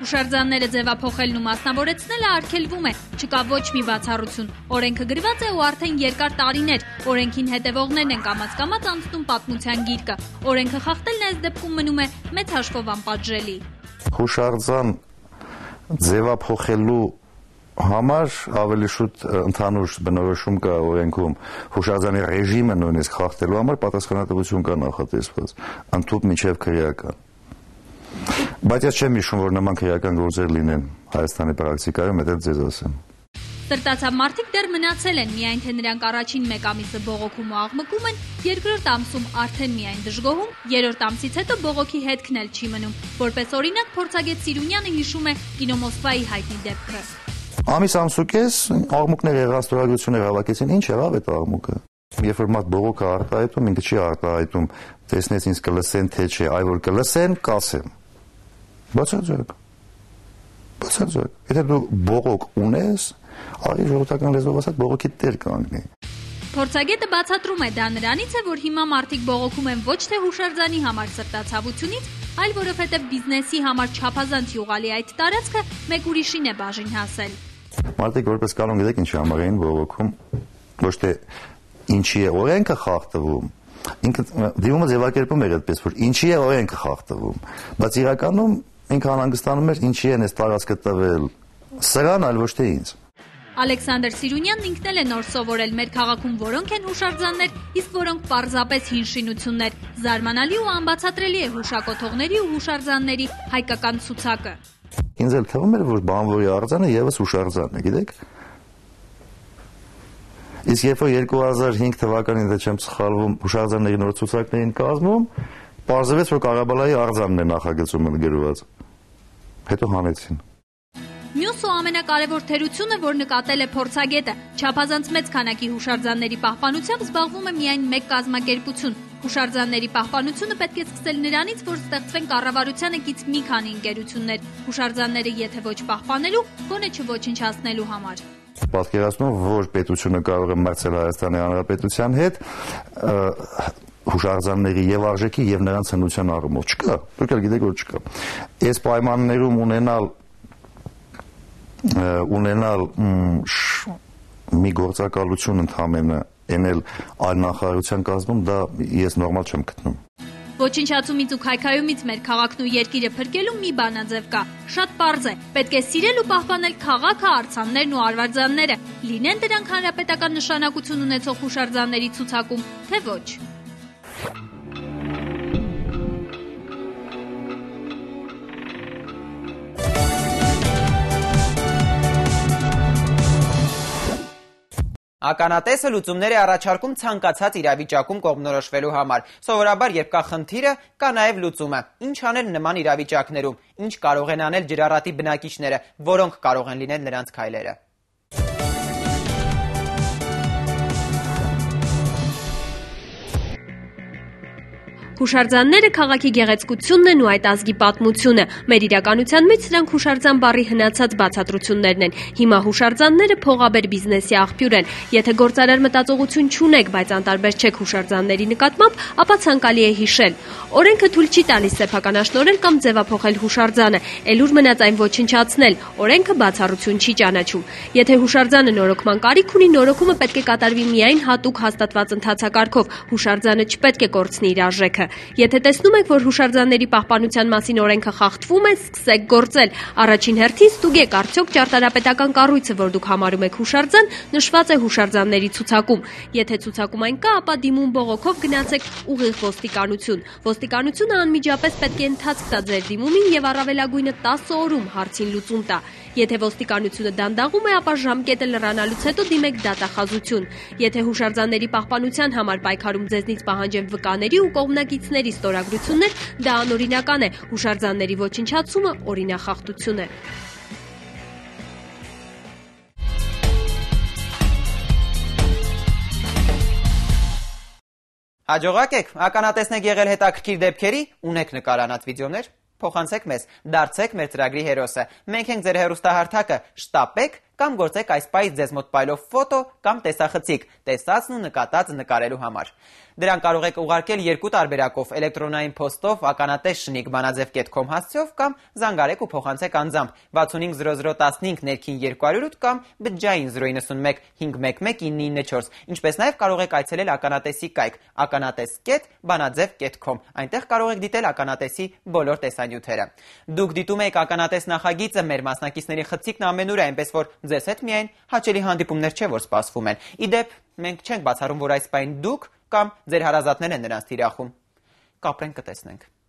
Հուշարձանները ձևափոխելն ու մասնավորեցնելը արգելվում է, չկա ոչ մի բացառություն։ Օրենքը գրված է ու արդեն երկար տարիներ օրենքին հետևողներն են կամաց-կամաց անցնում պատմության գիրկը։ Օրենքը խախտելն այս դեպքում մնում է մեծ հաշվով անպատժելի։ Հուշարձան ձևափոխելու համար ավելի շուտ ընդհանուր բնորոշում կա օրենքում հուշարձանի ռեժիմը նույնիսկ խախտելու համար պատասխանատվություն կա նախատեսված ընդհուպ մինչև քրեական։ Բայց ես չեմ հիշում, որ նման քրեական գործեր լինեն Հայաստանի պրակտիկայում, դա ձեզ ասեմ։ Սրտացավ մարդիկ դեռ մնացել են, միայն թե նրանք առաջին մեկ ամիսը բողոքում ու աղմկում են, երկրորդ ամսում արդեն միայն դժգոհում, երրորդ ամսից հետո բողոքի հետքն էլ չի մնում։ Որպես օրինակ փորձագետ Սիրունյանը հիշում է կինո Մոսկվայի հայտնի դեպքը։ Ամիս ամսուկես աղմուկներ եղան, ստորագրություններ հավաքեցին, ինչ եղավ այդ աղմուկը։ Երբ որ մարդ բողոքը արտահայտում, ինքը չի արտահայտում, տեսնես ինձ կլսեն, թե չէ, այ որ կլսեն, կասեմ։ Բացարձակ։ Եթե դու բողոք ունես, արի ժողովրդական լեզվով ասած բողոքի տեր կանգնի։ Փորձագետը բացատրում է, դա նրանից է, որ հիմա մարդիկ բողոքում են ոչ թե հուշարձանի համար սրտացավությունից, այլ որովհետև բիզնեսի համար չափազանց յուղալի այդ տարածքը մեկ ուրիշին է բաժին հասել։ Մարդիկ որպես կանոն գիտեք ինչի համար էին բողոքում, ոչ թե ինչի է օրենքը խախտվում, ինքը դիմումը ձևակերպում էր այդպես, որ ինչի է օրենքը խախտվում, բայց իրականում ինքը անհանգստանում էր ինչի են այս տարածքը տվել սրան, այլ ոչ թե ինձ։ Ալեքսանդր Սիրունյանն ինքն էլ է նոր սովորել մեր քաղաքում որոնք են հուշարձաններ, իսկ որոնք պարզապես հին շինություններ։ Զարմանալի ու անբացատրելի է հուշակոթողների ու հուշարձանների հայկական ցուցակը։ Ինձ էլ թվում էր, որ բանվորի արձանը եւս հուշարձան է, գիտեք։ Իսկ երբ որ 2005 թվականին, դե չեմ սխալվում, հուշարձանների նոր ցուցակներին կազմում, պարզվեց, որ Ղարաբաղի արձանն է նախագծում գրված։ Հետո հանեցին։ Մյուս ու ամենակարևոր թերությունը, որ նկատել է փորձագետը, չափազանց մեծ քանակի հուշարձանների պահպանությամբ զբաղվում է միայն մեկ կազմակերպություն։ Հուշարձանների պահպանությունը պետք է սկսել նրանից, որ ստեղծվեն կառավարությանը կից մի քանի ընկերություններ, հուշարձանները եթե ոչ պահպանելու, գոնե չոչնչացնելու համար։ Պատկերացնում, որ պետությունը կարող է մրցել Հայաստանի Հանրապետության հետ հուշարձանների եւ արժեքի եւ նրանց հնության առումով չկա։ Դուք էլ գիտեք, որ չկա։ Այս պայմաններում ունենալ մի գործակալություն ընդհանրապես էնել այլ նախարարության կազմում, դա ես նորմալ չեմ գտնում։ Ոչնչացումից ու քայքայումից մեր քաղաքն ու երկիրը փրկելու մի բանաձև կա։ Շատ պարզ է, պետք է սիրել ու պահպանել քաղաքը, արձաններն ու արվարձանները, լինեն դրանք հանրապետական նշանակություն ունեցող հուշարձանների ցուցակում, թե ոչ։ Ականատեսը լուծումներ է առաջարկում ցանկացած իրավիճակում կողմնորոշվելու համար։ Սովորաբար, երբ կա խնդիրը, կա նաև լուծումը։ Ինչ անել նման իրավիճակներում, ինչ կարող են անել ջրառատի բնակիչները, որոնք կարող են լինել նրանց քայլերը։ Հուշարձանները քաղաքի գեղեցկությունն են ու այդ ազգի պատմությունը։ Մեր իրականության մեջ սրանք հուշարձան բառի հնացած բացատրություններն են։ Հիմա հուշարձանները փողաբեր բիզնեսի աղբյուր են։ Եթե գործարար մտածողություն չունեք, բայց անտարբեր չեք հուշարձանների նկատմամբ, ապա ցանկալի է հիշել։ Օրենքը թույլ չի տալիս սեփականաշնորհել կամ ձևափոխել հուշարձանը, ելուր մնաց այն ոչնչացնել։ Օրենքը բացառություն չի ճանաչում։ Եթե հուշարձանը նորոգման կարիք ունի, նորոգումը պետք է կատարվի միայն հատուկ հաստատված ընթացակարգով։ Հուշարձանը չպետք է կորցնի իր արժեքը։ Եթե տեսնում եք, որ հուշարձանների պահպանության մասին օրենքը խախտվում է, սկսեք գործել։ Առաջին հերթին ստուգեք, արդյոք ճարտարապետական կառույցը, որ դուք համարում եք հուշարձան, նշված է հուշարձանների ցուցակում։ Եթե ցուցակում այն կա, ապա դիմում բողոքով գնացեք ուղիղ ոստիկանություն։ Ոստիկանությունը անմիջապես պետք է ընթացք տա ձեր դիմումին եւ առավելագույնը 10 օրում հարցին լուծում տա։ Եթե ոստիկանությունը դանդաղում է, ապա ժամկետը լրանալուց հետո դիմեք դատախազություն։ Եթե հուշարձանների պահպանության համար պայքարում ձեզնից պահանջեն վկաների ու կողմնակիցների ստորագրություններ, դա անօրինական է։ Հուշարձանների ոչնչացումը օրինախախտություն է։ Հաջողակ եք, ականատեսնեք եղել հետաքրքիր դեպքերի, ունեք նկարանած վիդեոներ, փոխանցեք մեզ, դարձեք մեր ծրագրի հերոսը։ Մենք ենք ձեր հեռուստահարթակը, շտապեք կամ գործեք այս պահից ձեզ մոտ փայլող ֆոտո կամ տեսախցիկ, տեսածն ու նկատածը նկարելու համար։ Դրան կարող եք ուղարկել երկու տարբերակով՝ էլեկտրոնային փոստով akanatez@banazev.com հասցեով կամ զանգարեք ու փոխանցեք անձամբ 650015 ներքին 208 կամ բջջային 091 511 994, ինչպես նաև կարող եք այցելել Ականատեսի կայք akanatez.banazev.com, այնտեղ կարող եք դիտել Ականատեսի բոլոր տեսանյութերը։ Դուք դիտում եք Ականատես նախագիծը, մեր մասնակիցների խցիկն ամենուր է, այնպես որ ձեզ հետ միայն հաճելի հանդիպումներ չէ, որ սպասվում են։ Իդեպ, մենք չենք բացառում, որ այս պայն դուք կամ ձեր հարազատներն են նրանց թիրախում։ Կապրենք, կտեսնենք։